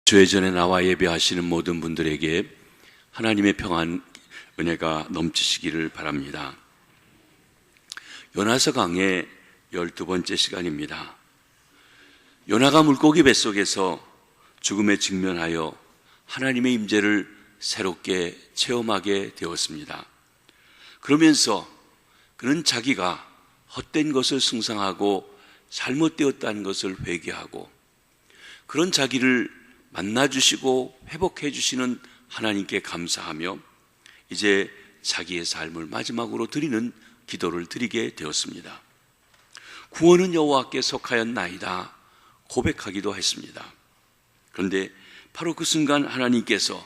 주회전에 나와 예배하시는 모든 분들에게 하나님의 평안, 은혜가 넘치시기를 바랍니다. 요나서 강의 12번째 시간입니다. 요나가 물고기 뱃속에서 죽음에 직면하여 하나님의 임재를 새롭게 체험하게 되었습니다. 그러면서 그는 자기가 헛된 것을 숭상하고 잘못되었다는 것을 회개하고 그런 자기를 만나주시고 회복해 주시는 하나님께 감사하며 이제 자기의 삶을 마지막으로 드리는 기도를 드리게 되었습니다. 구원은 여호와께 속하였나이다 고백하기도 했습니다. 그런데 바로 그 순간 하나님께서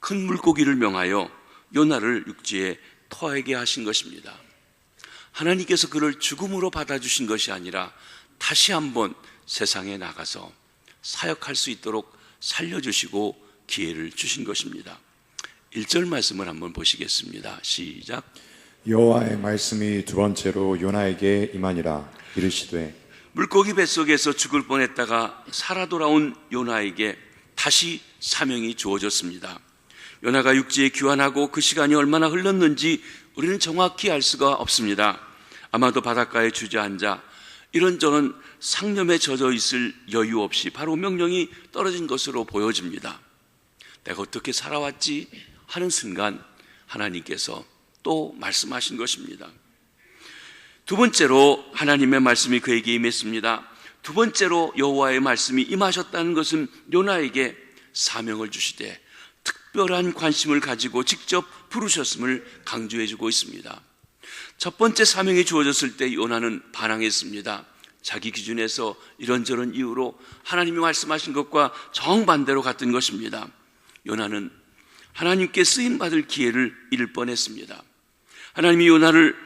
큰 물고기를 명하여 요나를 육지에 토하게 하신 것입니다. 하나님께서 그를 죽음으로 받아주신 것이 아니라 다시 한번 세상에 나가서 사역할 수 있도록 살려주시고 기회를 주신 것입니다. 1절 말씀을 한번 보시겠습니다. 시작. 여호와의 말씀이 두 번째로 요나에게 임하니라. 이르시되 물고기 뱃속에서 죽을 뻔했다가 살아 돌아온 요나에게 다시 사명이 주어졌습니다. 요나가 육지에 귀환하고 그 시간이 얼마나 흘렀는지 우리는 정확히 알 수가 없습니다. 아마도 바닷가에 주저앉아 이런저런 상념에 젖어 있을 여유 없이 바로 명령이 떨어진 것으로 보여집니다. 내가 어떻게 살아왔지 하는 순간 하나님께서 또 말씀하신 것입니다. 두 번째로 하나님의 말씀이 그에게 임했습니다. 두 번째로 여호와의 말씀이 임하셨다는 것은 요나에게 사명을 주시되 특별한 관심을 가지고 직접 부르셨음을 강조해 주고 있습니다. 첫 번째 사명이 주어졌을 때 요나는 반항했습니다. 자기 기준에서 이런저런 이유로 하나님이 말씀하신 것과 정반대로 갔던 것입니다. 요나는 하나님께 쓰임받을 기회를 잃을 뻔했습니다. 하나님이 요나를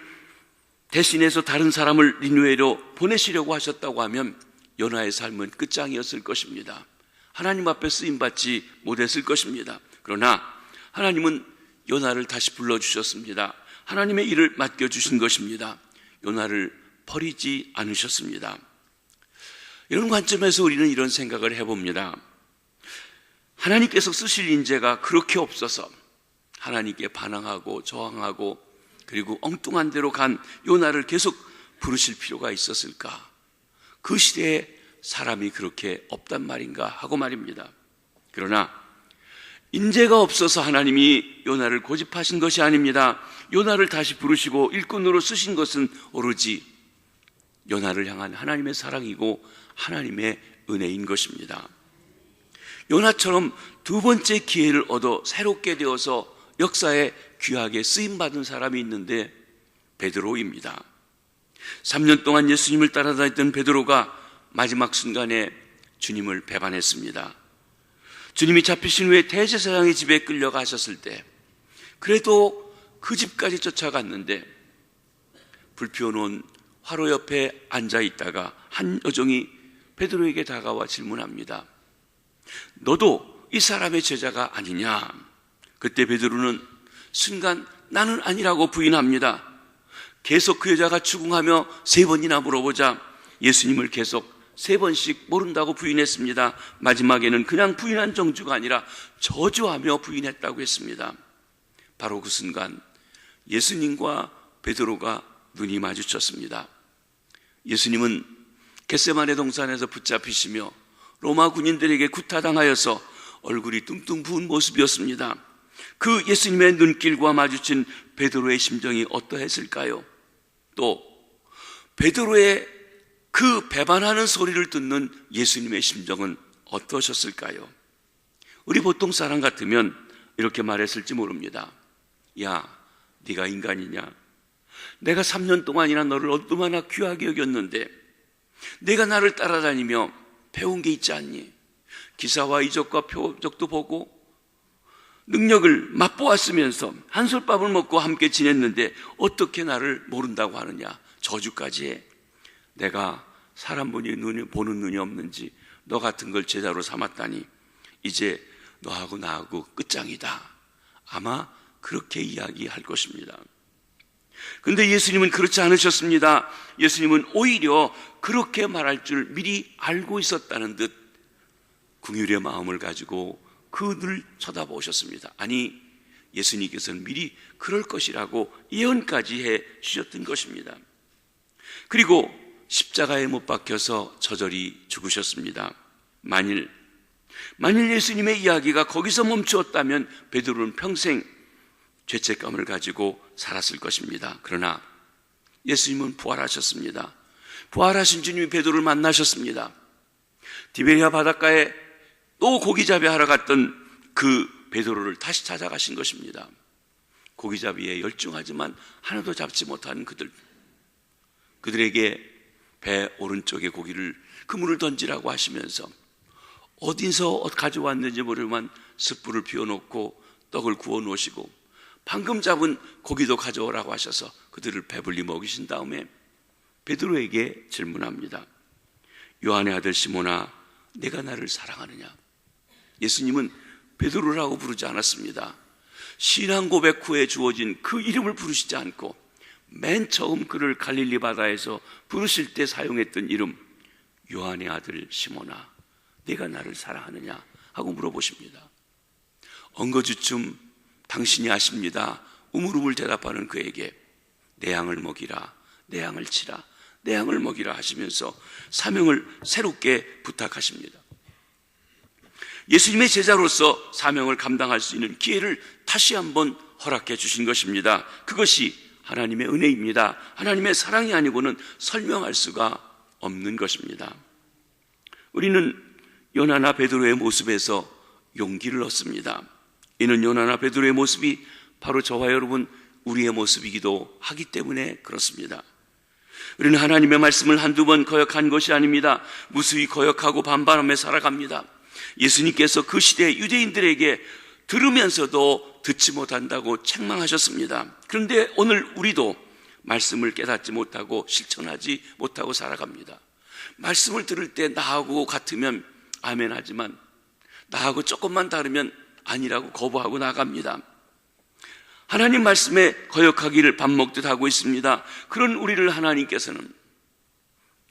대신해서 다른 사람을 니느웨로 보내시려고 하셨다고 하면 요나의 삶은 끝장이었을 것입니다. 하나님 앞에 쓰임받지 못했을 것입니다. 그러나 하나님은 요나를 다시 불러주셨습니다. 하나님의 일을 맡겨주신 것입니다. 요나를 버리지 않으셨습니다. 이런 관점에서 우리는 이런 생각을 해봅니다. 하나님께서 쓰실 인재가 그렇게 없어서 하나님께 반항하고 저항하고 그리고 엉뚱한 데로 간 요나를 계속 부르실 필요가 있었을까? 그 시대에 사람이 그렇게 없단 말인가 하고 말입니다. 그러나 인재가 없어서 하나님이 요나를 고집하신 것이 아닙니다. 요나를 다시 부르시고 일꾼으로 쓰신 것은 오로지 요나를 향한 하나님의 사랑이고 하나님의 은혜인 것입니다. 요나처럼 두 번째 기회를 얻어 새롭게 되어서 역사에 귀하게 쓰임받은 사람이 있는데 베드로입니다. 3년 동안 예수님을 따라다녔던 베드로가 마지막 순간에 주님을 배반했습니다. 주님이 잡히신 후에 대제사장의 집에 끌려가셨을 때 그래도 그 집까지 쫓아갔는데 불 피워놓은 화로 옆에 앉아 있다가 한 여종이 베드로에게 다가와 질문합니다. 너도 이 사람의 제자가 아니냐? 그때 베드로는 순간 나는 아니라고 부인합니다. 계속 그 여자가 추궁하며 3번이나 물어보자 예수님을 계속 3번씩 모른다고 부인했습니다. 마지막에는 그냥 부인한 정주가 아니라 저주하며 부인했다고 했습니다. 바로 그 순간 예수님과 베드로가 눈이 마주쳤습니다. 예수님은 겟세마네 동산에서 붙잡히시며 로마 군인들에게 구타당하여서 얼굴이 뚱뚱 부은 모습이었습니다. 그 예수님의 눈길과 마주친 베드로의 심정이 어떠했을까요? 또 베드로의 그 배반하는 소리를 듣는 예수님의 심정은 어떠셨을까요? 우리 보통 사람 같으면 이렇게 말했을지 모릅니다. 야, 네가 인간이냐? 내가 3년 동안이나 너를 얼마나 귀하게 여겼는데 내가 나를 따라다니며 배운 게 있지 않니? 기사와 이적과 표적도 보고 능력을 맛보았으면서 한솔밥을 먹고 함께 지냈는데 어떻게 나를 모른다고 하느냐? 저주까지 해. 내가 사람 보는 눈이 없는지 너 같은 걸 제자로 삼았다니 이제 너하고 나하고 끝장이다. 아마 그렇게 이야기할 것입니다. 그런데 예수님은 그렇지 않으셨습니다. 예수님은 오히려 그렇게 말할 줄 미리 알고 있었다는 듯 긍휼의 마음을 가지고 그들을 쳐다보셨습니다. 아니, 예수님께서는 미리 그럴 것이라고 예언까지 해 주셨던 것입니다. 그리고 십자가에 못 박혀서 저절이 죽으셨습니다. 만일 예수님의 이야기가 거기서 멈추었다면 베드로는 평생 죄책감을 가지고 살았을 것입니다. 그러나 예수님은 부활하셨습니다. 부활하신 주님이 베드로를 만나셨습니다. 디베리아 바닷가에 또 고기잡이 하러 갔던 그 베드로를 다시 찾아가신 것입니다. 고기잡이에 열중하지만 하나도 잡지 못한 그들에게 배 오른쪽에 고기를 그물을 던지라고 하시면서 어디서 가져왔는지 모르지만 숯불을 피워놓고 떡을 구워 놓으시고 방금 잡은 고기도 가져오라고 하셔서 그들을 배불리 먹이신 다음에 베드로에게 질문합니다. 요한의 아들 시몬아, 내가 나를 사랑하느냐? 예수님은 베드로라고 부르지 않았습니다. 신앙 고백 후에 주어진 그 이름을 부르시지 않고 맨 처음 그를 갈릴리 바다에서 부르실 때 사용했던 이름, 요한의 아들 시몬아, 내가 나를 사랑하느냐 하고 물어보십니다. 엉거주춤 당신이 아십니다. 우물우물 대답하는 그에게 내 양을 먹이라, 내 양을 치라, 내 양을 먹이라 하시면서 사명을 새롭게 부탁하십니다. 예수님의 제자로서 사명을 감당할 수 있는 기회를 다시 한번 허락해 주신 것입니다. 그것이 하나님의 은혜입니다. 하나님의 사랑이 아니고는 설명할 수가 없는 것입니다. 우리는 요나나 베드로의 모습에서 용기를 얻습니다. 이는 요나나 베드로의 모습이 바로 저와 여러분 우리의 모습이기도 하기 때문에 그렇습니다. 우리는 하나님의 말씀을 한두 번 거역한 것이 아닙니다. 무수히 거역하고 반발하며 살아갑니다. 예수님께서 그 시대 유대인들에게 들으면서도 듣지 못한다고 책망하셨습니다. 그런데 오늘 우리도 말씀을 깨닫지 못하고 실천하지 못하고 살아갑니다. 말씀을 들을 때 나하고 같으면 아멘 하지만 나하고 조금만 다르면 아니라고 거부하고 나갑니다. 하나님 말씀에 거역하기를 밥 먹듯 하고 있습니다. 그런 우리를 하나님께서는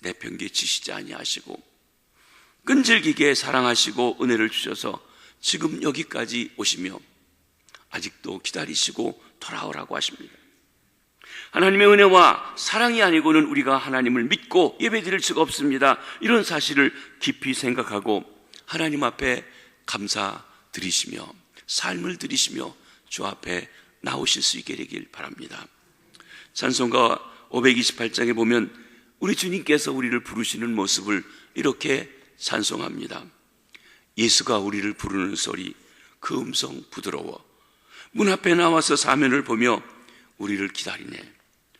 내팽개치시지 아니하시고 끈질기게 사랑하시고 은혜를 주셔서 지금 여기까지 오시며 아직도 기다리시고 돌아오라고 하십니다. 하나님의 은혜와 사랑이 아니고는 우리가 하나님을 믿고 예배드릴 수가 없습니다. 이런 사실을 깊이 생각하고 하나님 앞에 감사드리시며 삶을 드리시며 주 앞에 나오실 수 있게 되길 바랍니다. 찬송가 528장에 보면 우리 주님께서 우리를 부르시는 모습을 이렇게 찬송합니다. 예수가 우리를 부르는 소리, 그 음성 부드러워. 문 앞에 나와서 사면을 보며 우리를 기다리네.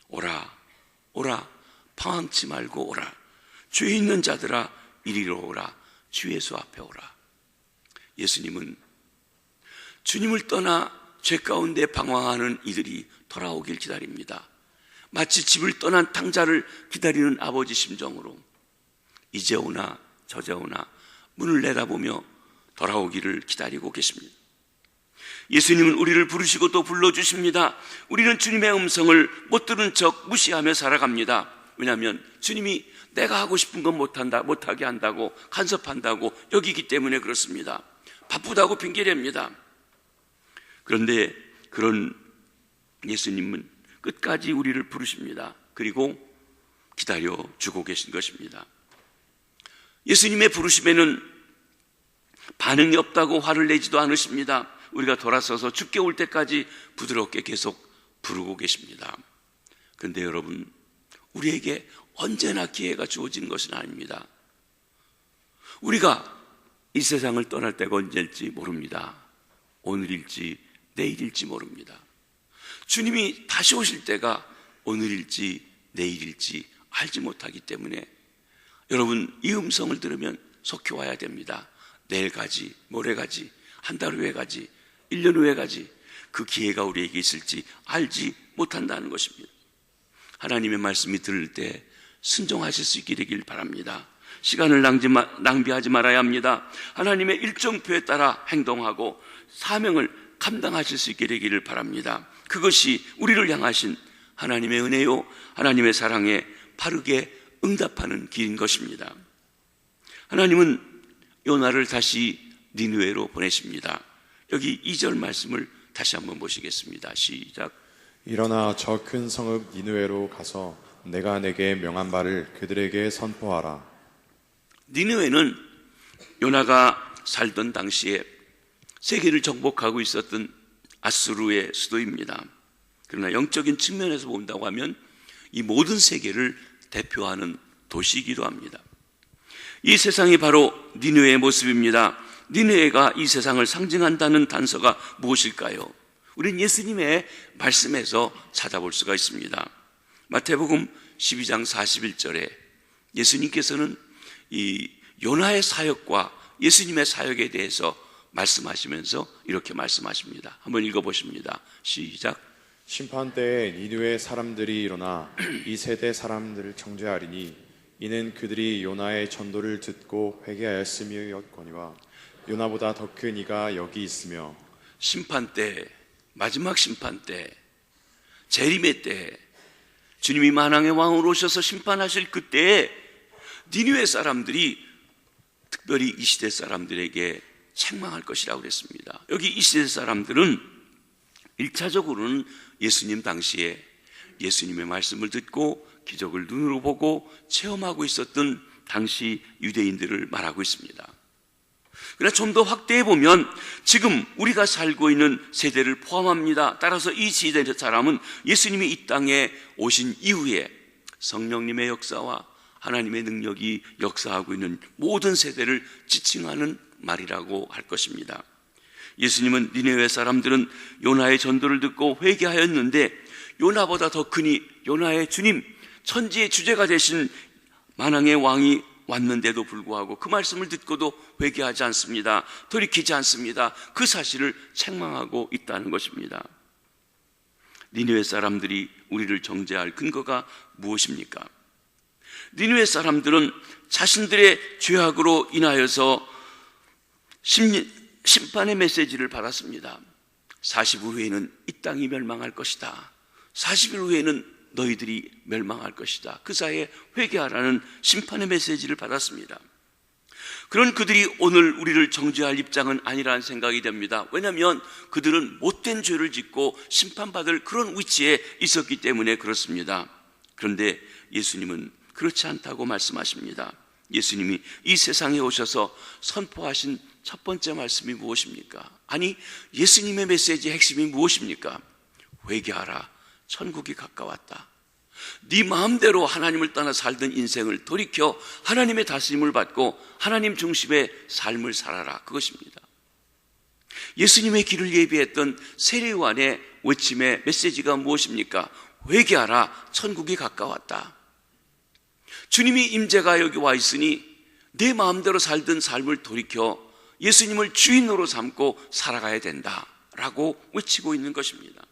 오라, 오라, 방황치 말고 오라. 죄 있는 자들아 이리로 오라. 주 예수 앞에 오라. 예수님은 주님을 떠나 죄 가운데 방황하는 이들이 돌아오길 기다립니다. 마치 집을 떠난 탕자를 기다리는 아버지 심정으로 이제 오나 저제 오나 문을 내다보며 돌아오기를 기다리고 계십니다. 예수님은 우리를 부르시고 또 불러주십니다. 우리는 주님의 음성을 못 들은 척 무시하며 살아갑니다. 왜냐하면 주님이 내가 하고 싶은 건 못하게 한다고 간섭한다고 여기기 때문에 그렇습니다. 바쁘다고 핑계댑니다. 그런데 그런 예수님은 끝까지 우리를 부르십니다. 그리고 기다려주고 계신 것입니다. 예수님의 부르심에는 반응이 없다고 화를 내지도 않으십니다. 우리가 돌아서서 죽게 올 때까지 부드럽게 계속 부르고 계십니다. 그런데 여러분, 우리에게 언제나 기회가 주어지는 것은 아닙니다. 우리가 이 세상을 떠날 때가 언제일지 모릅니다. 오늘일지 내일일지 모릅니다. 주님이 다시 오실 때가 오늘일지 내일일지 알지 못하기 때문에 여러분, 이 음성을 들으면 속히 와야 됩니다. 내일 가지, 모레 가지, 한 달 후에 가지, 1년 후에 가지, 그 기회가 우리에게 있을지 알지 못한다는 것입니다. 하나님의 말씀이 들을 때 순종하실 수 있게 되길 바랍니다. 시간을 낭비하지 말아야 합니다. 하나님의 일정표에 따라 행동하고 사명을 감당하실 수 있게 되기를 바랍니다. 그것이 우리를 향하신 하나님의 은혜요, 하나님의 사랑에 바르게 응답하는 길인 것입니다. 하나님은 요나를 다시 니느웨로 보내십니다. 여기 2절 말씀을 다시 한번 보시겠습니다. 시작. 일어나 저 큰 성읍 니느웨로 가서 내가 내게 명한 바를 그들에게 선포하라. 니느웨는 요나가 살던 당시에 세계를 정복하고 있었던 아수르의 수도입니다. 그러나 영적인 측면에서 본다고 하면 이 모든 세계를 대표하는 도시이기도 합니다. 이 세상이 바로 니느웨의 모습입니다. 니느웨가 이 세상을 상징한다는 단서가 무엇일까요? 우리는 예수님의 말씀에서 찾아볼 수가 있습니다. 마태복음 12장 41절에 예수님께서는 이 요나의 사역과 예수님의 사역에 대해서 말씀하시면서 이렇게 말씀하십니다. 한번 읽어보십니다. 시작. 심판 때에 니느웨 사람들이 일어나 이 세대 사람들을 정죄하리니 이는 그들이 요나의 전도를 듣고 회개하였음이었거니와 요나보다 더 큰 이가 여기 있으며. 심판 때, 마지막 심판 때, 재림의 때, 주님이 만왕의 왕으로 오셔서 심판하실 그때에 니느웨 사람들이 특별히 이 시대 사람들에게 책망할 것이라고 그랬습니다. 여기 이 시대 사람들은 1차적으로는 예수님 당시에 예수님의 말씀을 듣고 기적을 눈으로 보고 체험하고 있었던 당시 유대인들을 말하고 있습니다. 그러나 좀 더 확대해 보면 지금 우리가 살고 있는 세대를 포함합니다. 따라서 이 시대 사람은 예수님이 이 땅에 오신 이후에 성령님의 역사와 하나님의 능력이 역사하고 있는 모든 세대를 지칭하는 말이라고 할 것입니다. 예수님은 니느웨 사람들은 요나의 전도를 듣고 회개하였는데 요나보다 더 크니 요나의 주님, 천지의 주제가 되신 만왕의 왕이 왔는데도 불구하고 그 말씀을 듣고도 회개하지 않습니다. 돌이키지 않습니다. 그 사실을 책망하고 있다는 것입니다. 니느웨 사람들이 우리를 정죄할 근거가 무엇입니까? 니느웨 사람들은 자신들의 죄악으로 인하여서 심판의 메시지를 받았습니다. 40일 후에는 이 땅이 멸망할 것이다. 40일 후에는 너희들이 멸망할 것이다. 그 사이에 회개하라는 심판의 메시지를 받았습니다. 그런 그들이 오늘 우리를 정죄할 입장은 아니라는 생각이 됩니다. 왜냐하면 그들은 못된 죄를 짓고 심판받을 그런 위치에 있었기 때문에 그렇습니다. 그런데 예수님은 그렇지 않다고 말씀하십니다. 예수님이 이 세상에 오셔서 선포하신 첫 번째 말씀이 무엇입니까? 아니, 예수님의 메시지의 핵심이 무엇입니까? 회개하라. 천국이 가까웠다. 네 마음대로 하나님을 떠나 살던 인생을 돌이켜 하나님의 다스림을 받고 하나님 중심의 삶을 살아라. 그것입니다. 예수님의 길을 예비했던 세례요한의 외침의 메시지가 무엇입니까? 회개하라. 천국이 가까웠다. 주님이 임재가 여기 와 있으니 내 마음대로 살던 삶을 돌이켜 예수님을 주인으로 삼고 살아가야 된다라고 외치고 있는 것입니다.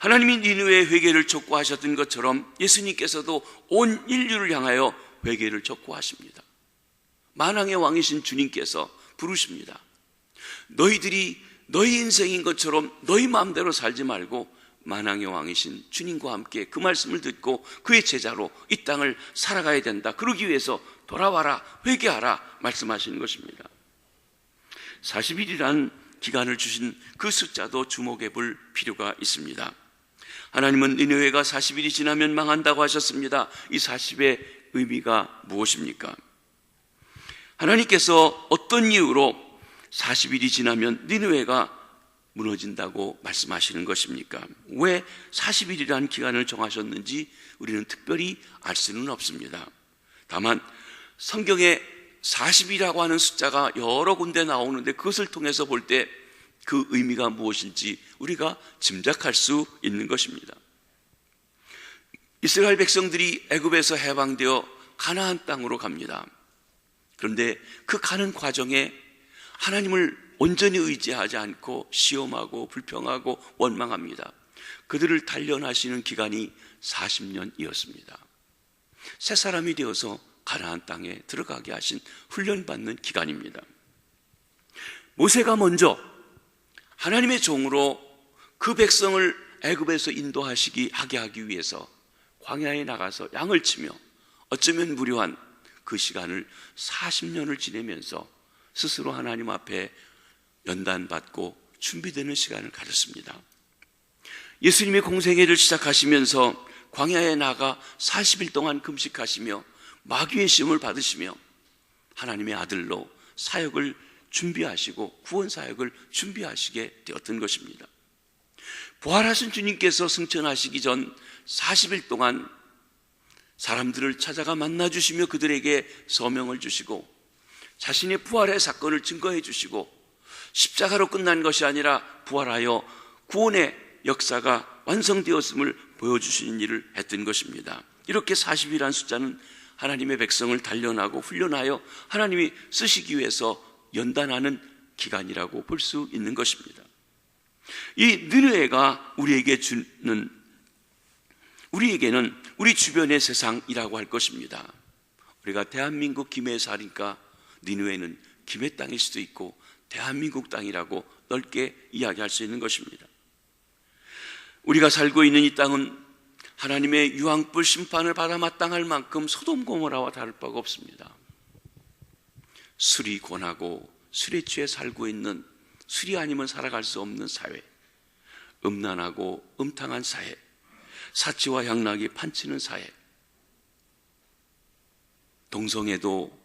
하나님이 니느웨의 회개를 촉구하셨던 것처럼 예수님께서도 온 인류를 향하여 회개를 촉구하십니다. 만왕의 왕이신 주님께서 부르십니다. 너희들이 너희 인생인 것처럼 너희 마음대로 살지 말고 만왕의 왕이신 주님과 함께 그 말씀을 듣고 그의 제자로 이 땅을 살아가야 된다. 그러기 위해서 돌아와라, 회개하라 말씀하시는 것입니다. 40일이란 기간을 주신 그 숫자도 주목해 볼 필요가 있습니다. 하나님은 니느웨가 40일이 지나면 망한다고 하셨습니다. 이 40의 의미가 무엇입니까? 하나님께서 어떤 이유로 40일이 지나면 니느웨가 무너진다고 말씀하시는 것입니까? 왜 40일이라는 기간을 정하셨는지 우리는 특별히 알 수는 없습니다. 다만 성경에 40이라고 하는 숫자가 여러 군데 나오는데 그것을 통해서 볼 때 그 의미가 무엇인지 우리가 짐작할 수 있는 것입니다. 이스라엘 백성들이 애굽에서 해방되어 가나안 땅으로 갑니다. 그런데 그 가는 과정에 하나님을 온전히 의지하지 않고 시험하고 불평하고 원망합니다. 그들을 단련하시는 기간이 40년이었습니다. 새 사람이 되어서 가나안 땅에 들어가게 하신 훈련받는 기간입니다. 모세가 먼저 하나님의 종으로 그 백성을 애굽에서 하게 하기 위해서 광야에 나가서 양을 치며 어쩌면 무료한 그 시간을 40년을 지내면서 스스로 하나님 앞에 연단받고 준비되는 시간을 가졌습니다. 예수님의 공생애를 시작하시면서 광야에 나가 40일 동안 금식하시며 마귀의 시험을 받으시며 하나님의 아들로 사역을 준비하시고 구원 사역을 준비하시게 되었던 것입니다. 부활하신 주님께서 승천하시기 전 40일 동안 사람들을 찾아가 만나주시며 그들에게 서명을 주시고 자신의 부활의 사건을 증거해 주시고 십자가로 끝난 것이 아니라 부활하여 구원의 역사가 완성되었음을 보여주시는 일을 했던 것입니다. 이렇게 40이라는 숫자는 하나님의 백성을 단련하고 훈련하여 하나님이 쓰시기 위해서 연단하는 기간이라고 볼 수 있는 것입니다. 이 느느웨가 우리에게는 우리 주변의 세상이라고 할 것입니다. 우리가 대한민국 김해에 사니까 니느웨는 김해 땅일 수도 있고 대한민국 땅이라고 넓게 이야기할 수 있는 것입니다. 우리가 살고 있는 이 땅은 하나님의 유황불 심판을 받아 마땅할 만큼 소돔 고모라와 다를 바가 없습니다. 술이 권하고 술에 취해 살고 있는, 술이 아니면 살아갈 수 없는 사회, 음란하고 음탕한 사회, 사치와 향락이 판치는 사회, 동성애도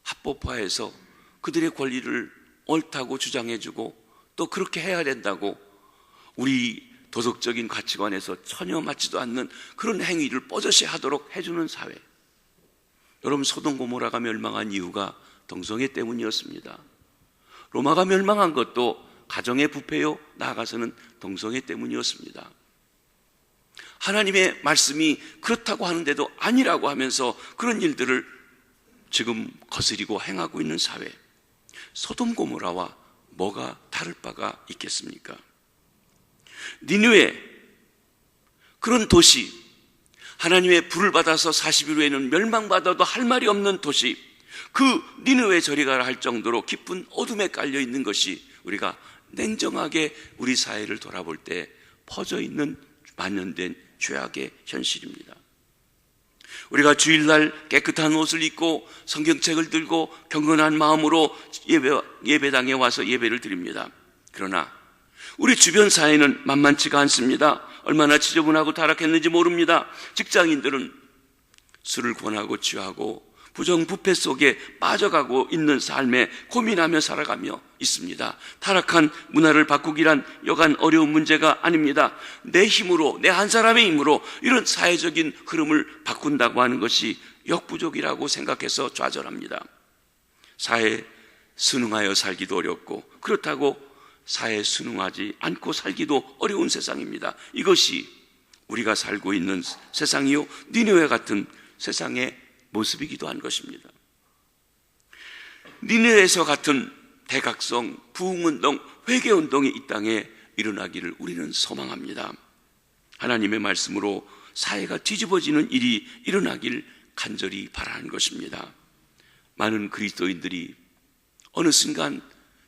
합법화해서 그들의 권리를 옳다고 주장해주고 또 그렇게 해야 된다고 우리 도덕적인 가치관에서 전혀 맞지도 않는 그런 행위를 뻐젓이 하도록 해주는 사회. 여러분, 소돔 고모라가 멸망한 이유가 동성애 때문이었습니다. 로마가 멸망한 것도 가정의 부패요, 나아가서는 동성애 때문이었습니다. 하나님의 말씀이 그렇다고 하는데도 아니라고 하면서 그런 일들을 지금 거스리고 행하고 있는 사회, 소돔 고모라와 뭐가 다를 바가 있겠습니까? 니느웨, 그런 도시, 하나님의 불을 받아서 40일 후에는 멸망받아도 할 말이 없는 도시, 그 니느웨 저리 가라 할 정도로 깊은 어둠에 깔려 있는 것이 우리가 냉정하게 우리 사회를 돌아볼 때 퍼져 있는 만연된 죄악의 현실입니다. 우리가 주일날 깨끗한 옷을 입고 성경책을 들고 경건한 마음으로 예배당에 와서 예배를 드립니다. 그러나 우리 주변 사회는 만만치가 않습니다. 얼마나 지저분하고 타락했는지 모릅니다. 직장인들은 술을 권하고 취하고 부정부패 속에 빠져가고 있는 삶에 고민하며 살아가며 있습니다. 타락한 문화를 바꾸기란 여간 어려운 문제가 아닙니다. 내 힘으로, 내 한 사람의 힘으로 이런 사회적인 흐름을 바꾼다고 하는 것이 역부족이라고 생각해서 좌절합니다. 사회에 순응하여 살기도 어렵고 그렇다고 사회에 순응하지 않고 살기도 어려운 세상입니다. 이것이 우리가 살고 있는 세상이요, 니느웨 같은 세상의 모습이기도 한 것입니다. 니느웨에서 같은 대각성, 부흥운동, 회개운동이 이 땅에 일어나기를 우리는 소망합니다. 하나님의 말씀으로 사회가 뒤집어지는 일이 일어나길 간절히 바라는 것입니다. 많은 그리스도인들이 어느 순간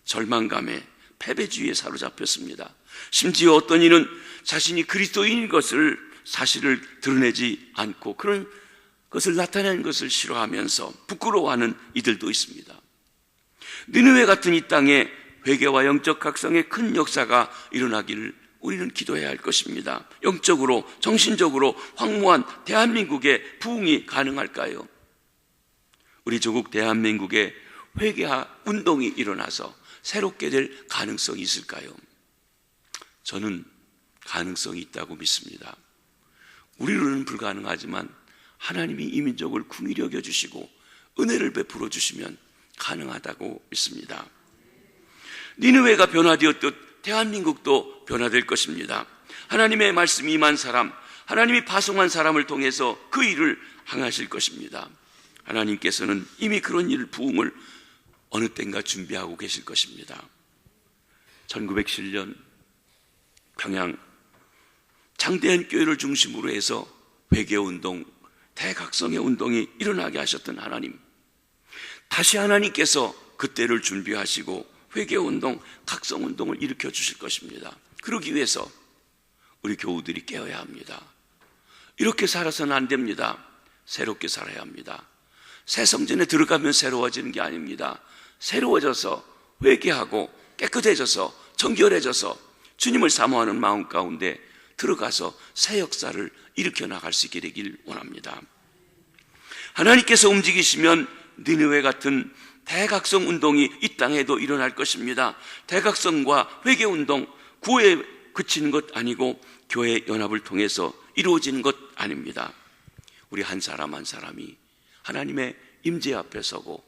절망감에 패배주의에 사로잡혔습니다. 심지어 어떤 이는 자신이 그리스도인인 것을 사실을 드러내지 않고 그런 것을 나타내는 것을 싫어하면서 부끄러워하는 이들도 있습니다. 니느웨 같은 이 땅에 회개와 영적 각성의 큰 역사가 일어나기를 우리는 기도해야 할 것입니다. 영적으로, 정신적으로 황무한 대한민국의 부흥이 가능할까요? 우리 조국 대한민국에 회개와 운동이 일어나서 새롭게 될 가능성이 있을까요? 저는 가능성이 있다고 믿습니다. 우리로는 불가능하지만 하나님이 이 민족을 긍휼히 여겨주시고 은혜를 베풀어 주시면 가능하다고 믿습니다. 니느웨가 변화되었듯 대한민국도 변화될 것입니다. 하나님의 말씀이 임한 사람, 하나님이 파송한 사람을 통해서 그 일을 행하실 것입니다. 하나님께서는 이미 그런 일, 부흥을 어느 때인가 준비하고 계실 것입니다. 1907년 평양 장대한 교회를 중심으로 해서 회개운동, 대각성의 운동이 일어나게 하셨던 하나님, 다시 하나님께서 그때를 준비하시고 회개운동, 각성운동을 일으켜 주실 것입니다. 그러기 위해서 우리 교우들이 깨어야 합니다. 이렇게 살아서는 안 됩니다. 새롭게 살아야 합니다. 새 성전에 들어가면 새로워지는 게 아닙니다. 새로워져서 회개하고 깨끗해져서 정결해져서 주님을 사모하는 마음 가운데 들어가서 새 역사를 일으켜 나갈 수 있게 되길 원합니다. 하나님께서 움직이시면 니느웨 같은 대각성 운동이 이 땅에도 일어날 것입니다. 대각성과 회개운동, 구호에 그치는 것 아니고 교회 연합을 통해서 이루어지는 것 아닙니다. 우리 한 사람 한 사람이 하나님의 임재 앞에 서고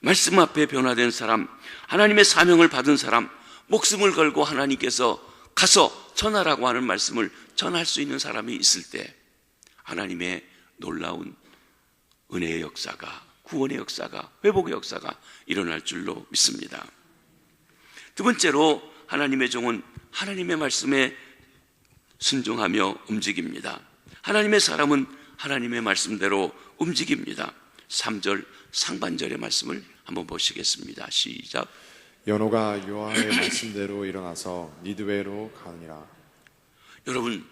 말씀 앞에 변화된 사람, 하나님의 사명을 받은 사람, 목숨을 걸고 하나님께서 가서 전하라고 하는 말씀을 전할 수 있는 사람이 있을 때 하나님의 놀라운 은혜의 역사가, 구원의 역사가, 회복의 역사가 일어날 줄로 믿습니다. 두 번째로 하나님의 종은 하나님의 말씀에 순종하며 움직입니다. 하나님의 사람은 하나님의 말씀대로 움직입니다. 3절 상반절의 말씀을 한번 보시겠습니다. 시작. 연호가 여호와의 말씀대로 일어나서 니느웨로 가니라. 여러분,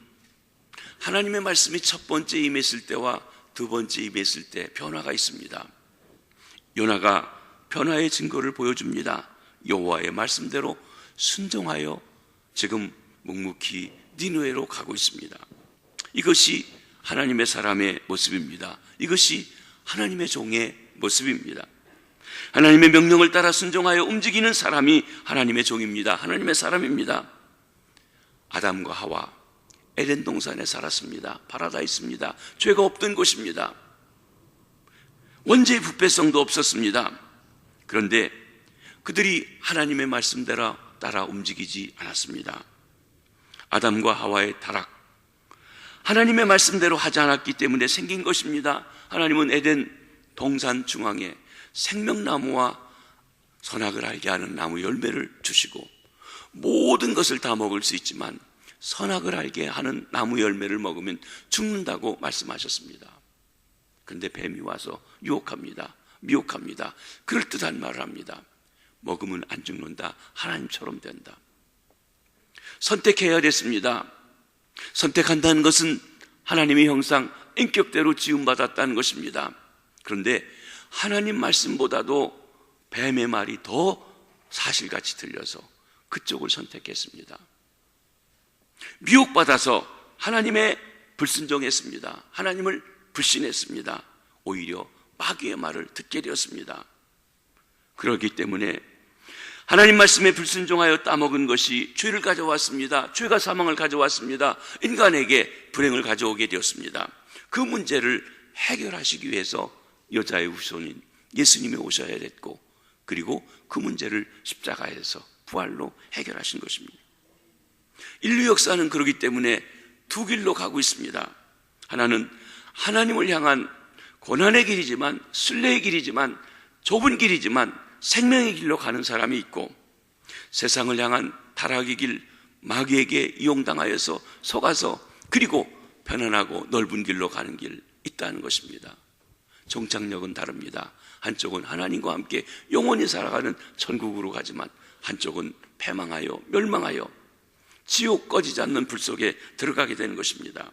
하나님의 말씀이 첫 번째 임했을 때와 두 번째 임했을 때 변화가 있습니다. 요나가 변화의 증거를 보여줍니다. 여호와의 말씀대로 순종하여 지금 묵묵히 니느웨로 가고 있습니다. 이것이 하나님의 사람의 모습입니다. 이것이 하나님의 종의 모습입니다. 하나님의 명령을 따라 순종하여 움직이는 사람이 하나님의 종입니다. 하나님의 사람입니다. 아담과 하와 에덴 동산에 살았습니다. 파라다이스입니다. 죄가 없던 곳입니다. 원죄의 부패성도 없었습니다. 그런데 그들이 하나님의 말씀대로 따라 움직이지 않았습니다. 아담과 하와의 타락, 하나님의 말씀대로 하지 않았기 때문에 생긴 것입니다. 하나님은 에덴 동산 중앙에 생명나무와 선악을 알게 하는 나무 열매를 주시고 모든 것을 다 먹을 수 있지만 선악을 알게 하는 나무 열매를 먹으면 죽는다고 말씀하셨습니다. 그런데 뱀이 와서 유혹합니다. 미혹합니다. 그럴듯한 말을 합니다. 먹으면 안 죽는다. 하나님처럼 된다. 선택해야 됐습니다. 선택한다는 것은 하나님의 형상, 인격대로 지음받았다는 것입니다. 그런데 하나님 말씀보다도 뱀의 말이 더 사실같이 들려서 그쪽을 선택했습니다. 미혹받아서 하나님의 불순종했습니다. 하나님을 불신했습니다. 오히려 마귀의 말을 듣게 되었습니다. 그렇기 때문에 하나님 말씀에 불순종하여 따먹은 것이 죄를 가져왔습니다. 죄가 사망을 가져왔습니다. 인간에게 불행을 가져오게 되었습니다. 그 문제를 해결하시기 위해서 여자의 후손인 예수님이 오셔야 됐고, 그리고 그 문제를 십자가에서 부활로 해결하신 것입니다. 인류 역사는 그렇기 때문에 두 길로 가고 있습니다. 하나는 하나님을 향한 고난의 길이지만, 순례의 길이지만, 좁은 길이지만 생명의 길로 가는 사람이 있고, 세상을 향한 타락의 길, 마귀에게 이용당하여서 속아서 그리고 편안하고 넓은 길로 가는 길 있다는 것입니다. 종착역은 다릅니다. 한쪽은 하나님과 함께 영원히 살아가는 천국으로 가지만 한쪽은 패망하여 멸망하여 지옥 꺼지지 않는 불 속에 들어가게 되는 것입니다.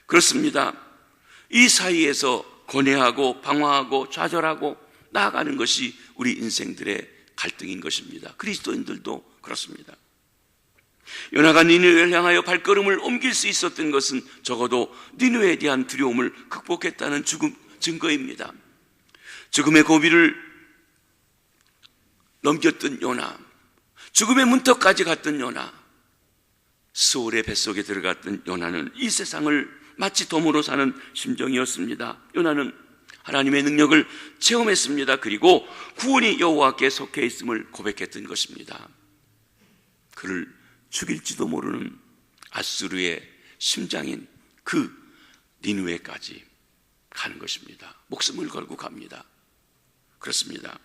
그렇습니다. 이 사이에서 고뇌하고 방황하고 좌절하고 나아가는 것이 우리 인생들의 갈등인 것입니다. 그리스도인들도 그렇습니다. 요나가 니느웨를 향하여 발걸음을 옮길 수 있었던 것은 적어도 니느웨에 대한 두려움을 극복했다는 증거입니다. 죽음의 고비를 넘겼던 요나, 죽음의 문턱까지 갔던 요나, 스올의 뱃속에 들어갔던 요나는 이 세상을 마치 돔으로 사는 심정이었습니다. 요나는 하나님의 능력을 체험했습니다. 그리고 구원이 여호와께 속해 있음을 고백했던 것입니다. 그를 죽일지도 모르는 아수르의 심장인 그 니느웨까지 가는 것입니다. 목숨을 걸고 갑니다. 그렇습니다.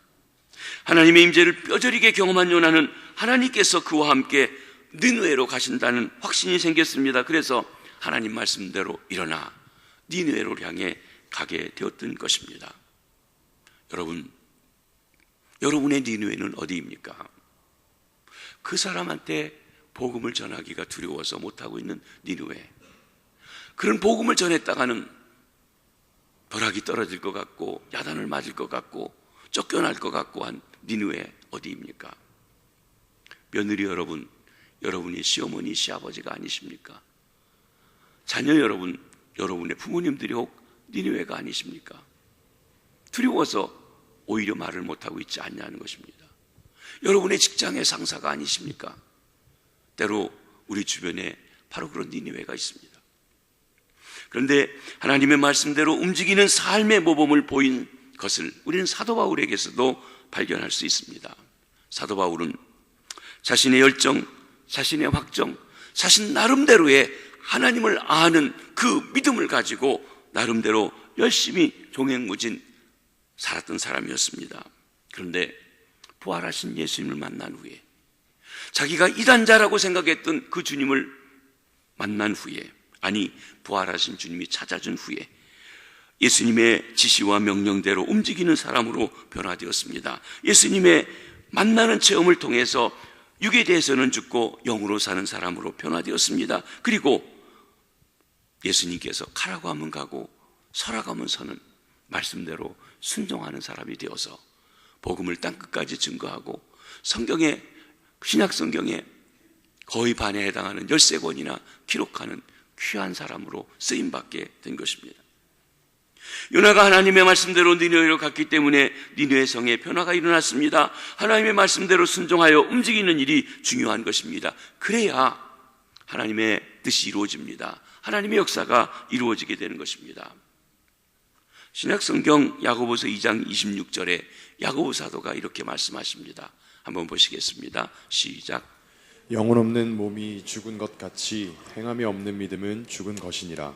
하나님의 임재를 뼈저리게 경험한 요나는 하나님께서 그와 함께 니느웨로 가신다는 확신이 생겼습니다. 그래서 하나님 말씀대로 일어나 니느웨로 향해 가게 되었던 것입니다. 여러분, 여러분의 니느웨는 어디입니까? 그 사람한테 복음을 전하기가 두려워서 못하고 있는 니느웨. 그런 복음을 전했다가는 벼락이 떨어질 것 같고 야단을 맞을 것 같고 쫓겨날 것 같고 한 니느웨 어디입니까? 며느리 여러분, 여러분이 시어머니, 시아버지가 아니십니까? 자녀 여러분, 여러분의 부모님들이 혹 니느웨가 아니십니까? 두려워서 오히려 말을 못하고 있지 않냐는 것입니다. 여러분의 직장의 상사가 아니십니까? 때로 우리 주변에 바로 그런 니느웨가 있습니다. 그런데 하나님의 말씀대로 움직이는 삶의 모범을 보인 것을 우리는 사도 바울에게서도 발견할 수 있습니다. 사도 바울은 자신의 열정, 자신의 확정, 자신 나름대로의 하나님을 아는 그 믿음을 가지고 나름대로 열심히 종횡무진 살았던 사람이었습니다. 그런데 부활하신 예수님을 만난 후에, 자기가 이단자라고 생각했던 그 주님을 만난 후에, 아니 부활하신 주님이 찾아준 후에 예수님의 지시와 명령대로 움직이는 사람으로 변화되었습니다. 예수님의 만나는 체험을 통해서 육에 대해서는 죽고 영으로 사는 사람으로 변화되었습니다. 그리고 예수님께서 가라고 하면 가고 서라고 하면 서는 말씀대로 순종하는 사람이 되어서 복음을 땅끝까지 증거하고 성경에, 신약 성경에 거의 반에 해당하는 13권이나 기록하는 귀한 사람으로 쓰임받게 된 것입니다. 요나가 하나님의 말씀대로 니느웨로 갔기 때문에 니느웨 성에 변화가 일어났습니다. 하나님의 말씀대로 순종하여 움직이는 일이 중요한 것입니다. 그래야 하나님의 뜻이 이루어집니다. 하나님의 역사가 이루어지게 되는 것입니다. 신약 성경 야고보서 2장 26절에 야고보 사도가 이렇게 말씀하십니다. 한번 보시겠습니다. 시작. 영혼 없는 몸이 죽은 것 같이 행함이 없는 믿음은 죽은 것이니라.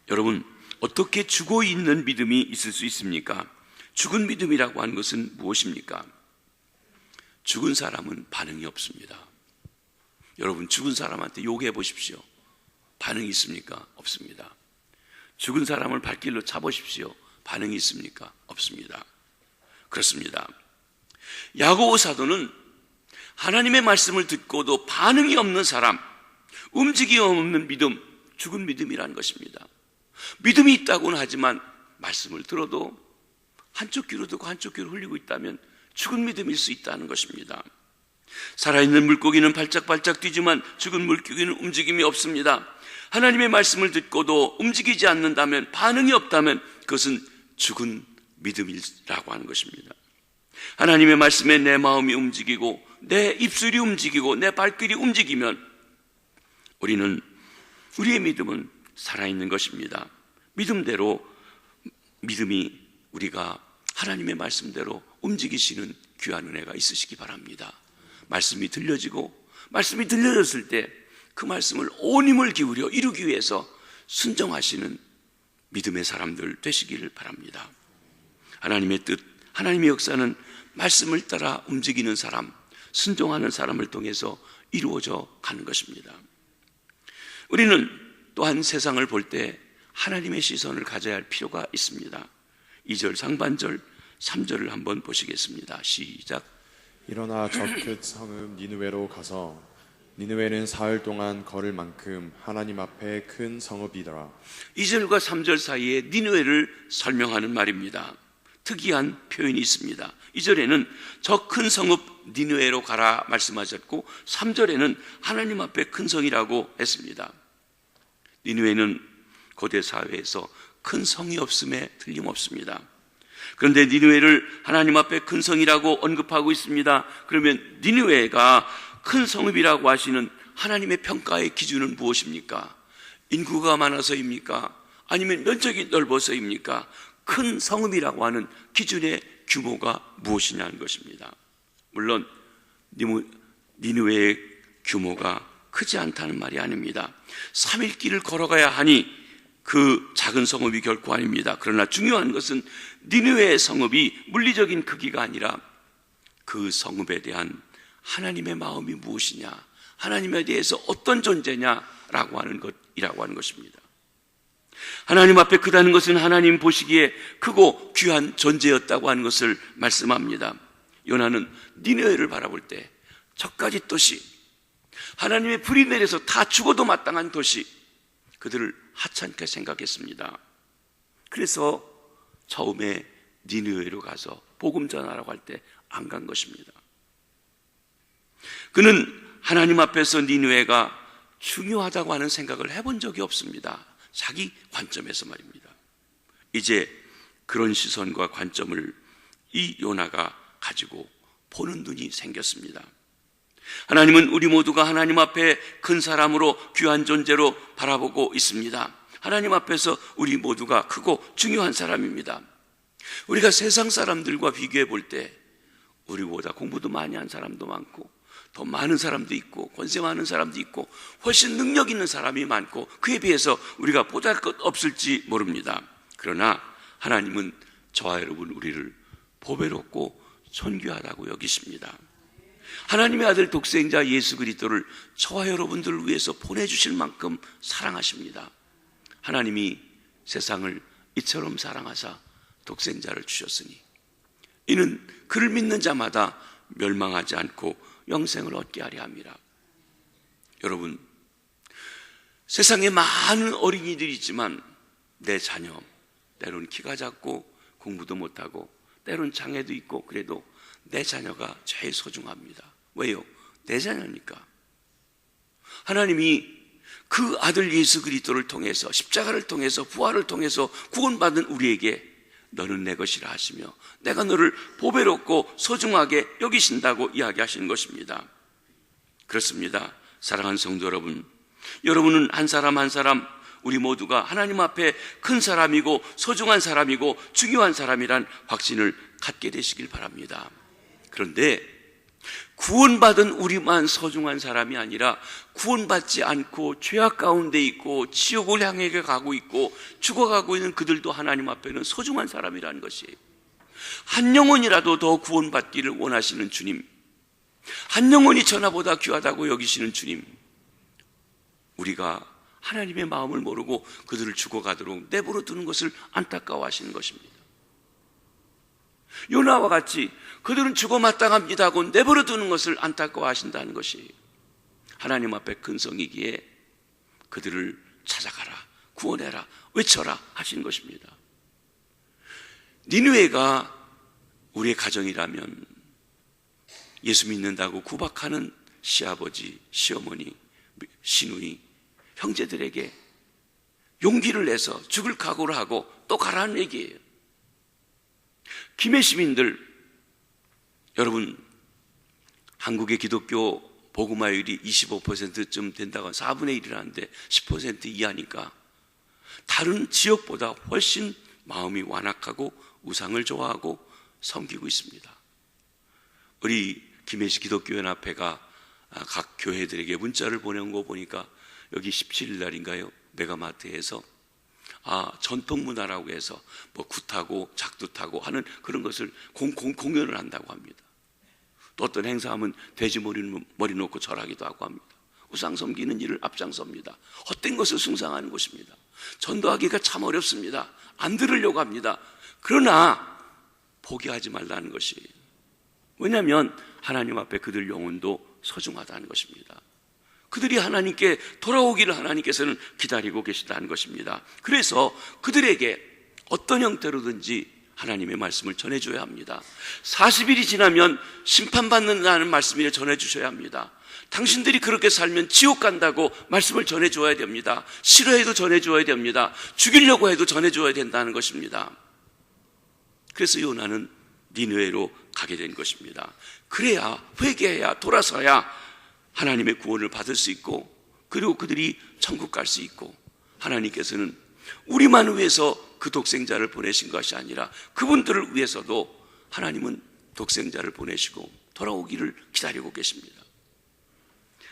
여러분, 어떻게 죽어 있는 믿음이 있을 수 있습니까? 죽은 믿음이라고 하는 것은 무엇입니까? 죽은 사람은 반응이 없습니다. 여러분, 죽은 사람한테 욕해 보십시오. 반응이 있습니까? 없습니다. 죽은 사람을 발길로 차보십시오. 반응이 있습니까? 없습니다. 그렇습니다. 야고보 사도는 하나님의 말씀을 듣고도 반응이 없는 사람, 움직임이 없는 믿음, 죽은 믿음이라는 것입니다. 믿음이 있다고는 하지만 말씀을 들어도 한쪽 귀로 듣고 한쪽 귀로 흘리고 있다면 죽은 믿음일 수 있다는 것입니다. 살아있는 물고기는 발짝발짝 뛰지만 죽은 물고기는 움직임이 없습니다. 하나님의 말씀을 듣고도 움직이지 않는다면, 반응이 없다면 그것은 죽은 믿음이라고 하는 것입니다. 하나님의 말씀에 내 마음이 움직이고 내 입술이 움직이고 내 발길이 움직이면 우리의 믿음은 살아있는 것입니다. 믿음이 우리가 하나님의 말씀대로 움직이시는 귀한 은혜가 있으시기 바랍니다. 말씀이 들려졌을 때 그 말씀을 온 힘을 기울여 이루기 위해서 순종하시는 믿음의 사람들 되시기를 바랍니다. 하나님의 뜻, 하나님의 역사는 말씀을 따라 움직이는 사람, 순종하는 사람을 통해서 이루어져 가는 것입니다. 우리는 또한 세상을 볼 때 하나님의 시선을 가져야 할 필요가 있습니다. 2절 상반절 3절을 한번 보시겠습니다. 시작. 일어나 저 끝 성읍 니느웨로 가서 니느웨는 사흘 동안 걸을 만큼 하나님 앞에 큰 성읍이더라. 2절과 3절 사이에 니느웨를 설명하는 말입니다. 특이한 표현이 있습니다. 2절에는 저 큰 성읍 니느웨로 가라 말씀하셨고 3절에는 하나님 앞에 큰 성이라고 했습니다. 니느웨는 고대 사회에서 큰 성이 없음에 틀림없습니다. 그런데 니느웨를 하나님 앞에 큰 성이라고 언급하고 있습니다. 그러면 니느웨가 큰 성읍이라고 하시는 하나님의 평가의 기준은 무엇입니까? 인구가 많아서입니까? 아니면 면적이 넓어서입니까? 큰 성읍이라고 하는 기준의 규모가 무엇이냐는 것입니다. 물론 니느웨의 규모가 크지 않다는 말이 아닙니다. 3일 길을 걸어가야 하니 그 작은 성읍이 결코 아닙니다. 그러나 중요한 것은 니느웨의 성읍이 물리적인 크기가 아니라 그 성읍에 대한 하나님의 마음이 무엇이냐, 하나님에 대해서 어떤 존재냐라고 하는 것이라고 하는 것입니다. 하나님 앞에 크다는 것은 하나님 보시기에 크고 귀한 존재였다고 하는 것을 말씀합니다. 요나는 니느웨를 바라볼 때 저까지 도시, 하나님의 불이 내려서 다 죽어도 마땅한 도시, 그들을 하찮게 생각했습니다. 그래서 처음에 니느웨로 가서 복음 전하라고 할 때 안 간 것입니다. 그는 하나님 앞에서 니느웨가 중요하다고 하는 생각을 해본 적이 없습니다. 자기 관점에서 말입니다. 이제 그런 시선과 관점을 이 요나가 가지고 보는 눈이 생겼습니다. 하나님은 우리 모두가 하나님 앞에 큰 사람으로 귀한 존재로 바라보고 있습니다. 하나님 앞에서 우리 모두가 크고 중요한 사람입니다. 우리가 세상 사람들과 비교해 볼 때 우리보다 공부도 많이 한 사람도 많고 더 많은 사람도 있고 권세 많은 사람도 있고 훨씬 능력 있는 사람이 많고 그에 비해서 우리가 보잘것 없을지 모릅니다. 그러나 하나님은 저와 여러분 우리를 보배롭고 존귀하다고 여기십니다. 하나님의 아들 독생자 예수 그리스도를 저와 여러분들을 위해서 보내주실 만큼 사랑하십니다. 하나님이 세상을 이처럼 사랑하사 독생자를 주셨으니 이는 그를 믿는 자마다 멸망하지 않고 영생을 얻게 하려 함이라. 여러분, 세상에 많은 어린이들이 있지만 내 자녀, 때론 키가 작고 공부도 못하고 때론 장애도 있고 그래도 내 자녀가 제일 소중합니다. 왜요? 내 자녀니까. 하나님이 그 아들 예수 그리스도를 통해서 십자가를 통해서 부활을 통해서 구원받은 우리에게 너는 내 것이라 하시며 내가 너를 보배롭고 소중하게 여기신다고 이야기하시는 것입니다. 그렇습니다. 사랑하는 성도 여러분, 여러분은 한 사람 한 사람 우리 모두가 하나님 앞에 큰 사람이고 소중한 사람이고 중요한 사람이란 확신을 갖게 되시길 바랍니다. 그런데 구원받은 우리만 소중한 사람이 아니라 구원받지 않고 죄악 가운데 있고 지옥을 향해 가고 있고 죽어가고 있는 그들도 하나님 앞에는 소중한 사람이라는 것이에요. 한 영혼이라도 더 구원받기를 원하시는 주님, 한 영혼이 천하보다 귀하다고 여기시는 주님, 우리가 하나님의 마음을 모르고 그들을 죽어가도록 내버려 두는 것을 안타까워하시는 것입니다. 요나와 같이 그들은 죽어 마땅합니다 하고 내버려 두는 것을 안타까워하신다는 것이 하나님 앞에 큰 성이기에 그들을 찾아가라, 구원해라, 외쳐라 하시는 것입니다. 니느웨가 우리의 가정이라면 예수 믿는다고 구박하는 시아버지, 시어머니, 시누이, 형제들에게 용기를 내서 죽을 각오를 하고 또 가라는 얘기예요. 김해 시민들, 여러분, 한국의 기독교 복음화율이 25%쯤 된다고 4분의 1이라는데 10% 이하니까 다른 지역보다 훨씬 마음이 완악하고 우상을 좋아하고 섬기고 있습니다. 우리 김해시 기독교연합회가 각 교회들에게 문자를 보낸 거 보니까 여기 17일 날인가요? 메가마트에서 전통 문화라고 해서 뭐 굿하고 작두타고 하는 그런 것을 공연을 한다고 합니다. 또 어떤 행사하면 돼지 머리 놓고 절하기도 하고 합니다. 우상 섬기는 일을 앞장섭니다. 헛된 것을 숭상하는 것입니다. 전도하기가 참 어렵습니다. 안 들으려고 합니다. 그러나 포기하지 말라는 것이, 왜냐하면 하나님 앞에 그들 영혼도 소중하다는 것입니다. 그들이 하나님께 돌아오기를 하나님께서는 기다리고 계시다는 것입니다. 그래서 그들에게 어떤 형태로든지 하나님의 말씀을 전해줘야 합니다. 40일이 지나면 심판받는다는 말씀을 전해주셔야 합니다. 당신들이 그렇게 살면 지옥 간다고 말씀을 전해줘야 됩니다. 싫어해도 전해줘야 됩니다. 죽이려고 해도 전해줘야 된다는 것입니다. 그래서 요나는 니느웨로 가게 된 것입니다. 그래야, 회개해야, 돌아서야 하나님의 구원을 받을 수 있고, 그리고 그들이 천국 갈 수 있고, 하나님께서는 우리만 위해서 그 독생자를 보내신 것이 아니라 그분들을 위해서도 하나님은 독생자를 보내시고 돌아오기를 기다리고 계십니다.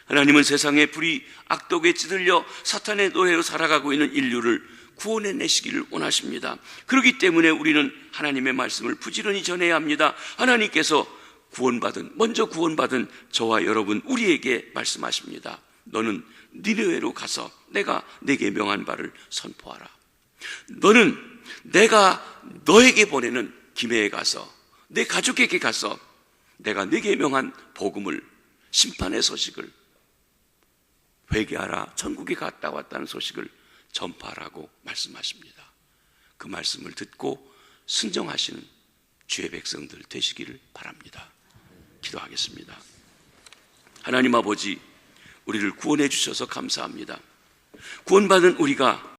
하나님은 세상의 불이 악독에 찌들려 사탄의 노예로 살아가고 있는 인류를 구원해내시기를 원하십니다. 그렇기 때문에 우리는 하나님의 말씀을 부지런히 전해야 합니다. 하나님께서 먼저 구원받은 저와 여러분 우리에게 말씀하십니다. 너는 니느웨로 가서 내가 내게 명한 바를 선포하라. 너는 내가 너에게 보내는 김해에 가서, 내 가족에게 가서 내가 내게 명한 복음을, 심판의 소식을, 회개하라, 천국에 갔다 왔다는 소식을 전파하라고 말씀하십니다. 그 말씀을 듣고 순종하시는 주의 백성들 되시기를 바랍니다. 기도하겠습니다. 하나님 아버지, 우리를 구원해 주셔서 감사합니다. 구원받은 우리가